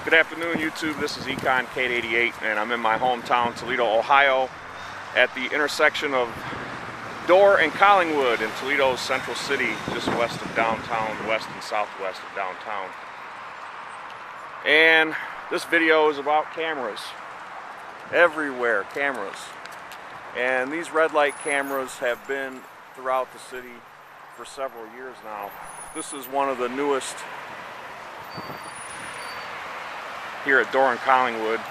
Good afternoon, YouTube. This is Econ Kate 88, and I'm in my hometown, Toledo, Ohio, at the intersection of Dorr and Collingwood in Toledo's central city, just west of downtown, west and southwest of downtown. And this video is about cameras. Everywhere, cameras. And these red light cameras have been throughout the city for several years now. This is one of the newest here at Dorr and Collingwood,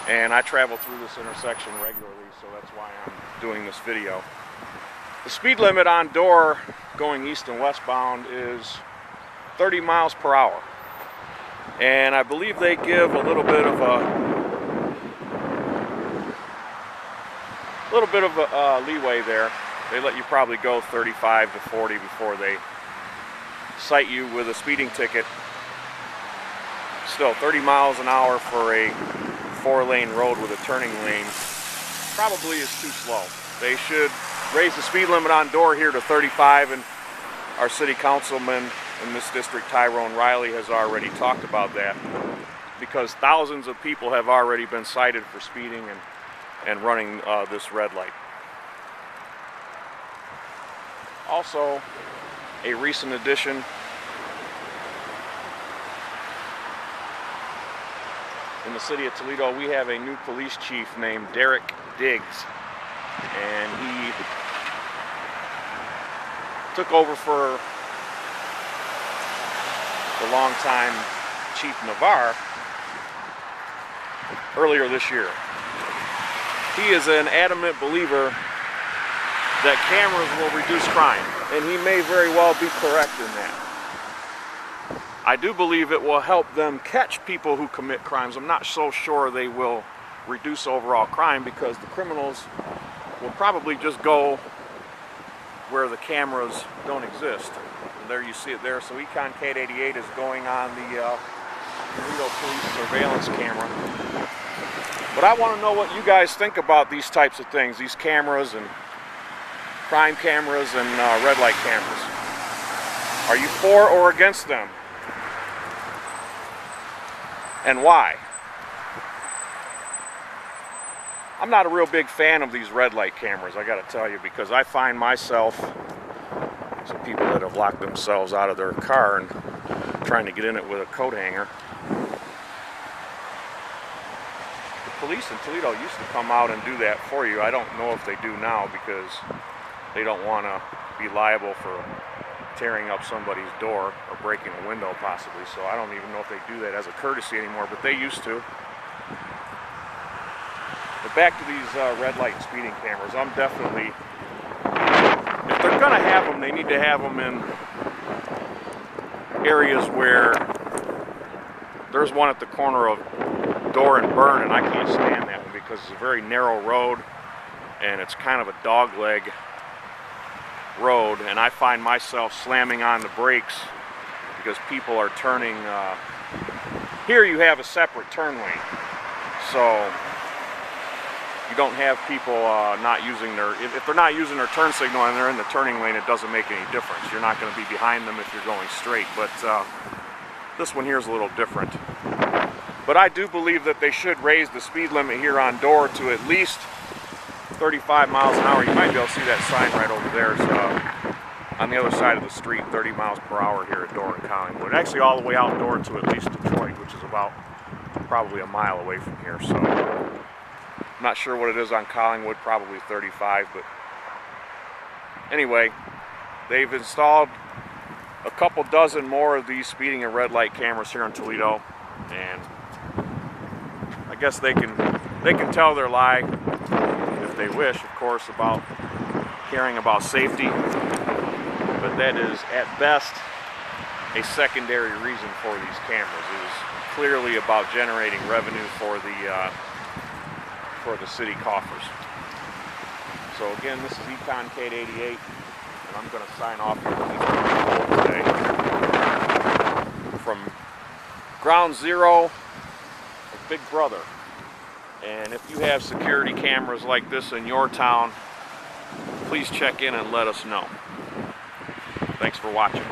and I travel through this intersection regularly, so that's why I'm doing this video. The speed limit on Dorr going east and westbound is 30 miles per hour, and I believe they give a little bit of a leeway there. They let you probably go 35 to 40 before they cite you with a speeding ticket. Still, 30 miles an hour for a 4-lane road with a turning lane probably is too slow. They should raise the speed limit on Dorr here to 35, and our city councilman in this district, Tyrone Riley, has already talked about that, because thousands of people have already been cited for speeding and running this red light. Also, a recent addition in the city of Toledo, we have a new police chief named Derek Diggs, and he took over for the longtime Chief Navarre earlier this year. He is an adamant believer that cameras will reduce crime, and he may very well be correct in that. I do believe it will help them catch people who commit crimes. I'm not so sure they will reduce overall crime, because the criminals will probably just go where the cameras don't exist. And there you see it there. So Econ Kate 88 is going on the Toledo police surveillance camera. But I want to know what you guys think about these types of things, these cameras and crime cameras and red light cameras. Are you for or against them? And why? I'm not a real big fan of these red light cameras, I gotta tell you, because I find myself, some people that have locked themselves out of their car and trying to get in it with a coat hanger. The police in Toledo used to come out and do that for you. I don't know if they do now, because they don't want to be liable for tearing up somebody's door or breaking a window possibly, so I don't even know if they do that as a courtesy anymore, but they used to. But back to these red light speeding cameras, I'm definitely, if they're gonna have them, they need to have them in areas where there's one at the corner of Dorr and Burn, and I can't stand that one because it's a very narrow road and it's kind of a dogleg road, and I find myself slamming on the brakes because people are turning. Here you have a separate turn lane, so you don't have people not using their, if they're not using their turn signal and they're in the turning lane, it doesn't make any difference. You're not going to be behind them if you're going straight, but this one here is a little different. But I do believe that they should raise the speed limit here on Dorr to at least 35 miles an hour. You might be able to see that sign right over there. So, on the other side of the street, 30 miles per hour here at Dorr and Collingwood. Actually, all the way out Dorr to at least Detroit, which is about probably a mile away from here. So, I'm not sure what it is on Collingwood, probably 35. But anyway, they've installed a couple dozen more of these speeding and red light cameras here in Toledo, and I guess they can tell their lie, if they wish, of course, about caring about safety, but that is at best a secondary reason for these cameras. It is clearly about generating revenue for the city coffers. So again, this is Econ Kate 88, and I'm going to sign off today from Ground Zero of Big Brother. And if you have security cameras like this in your town, please check in and let us know. Thanks for watching.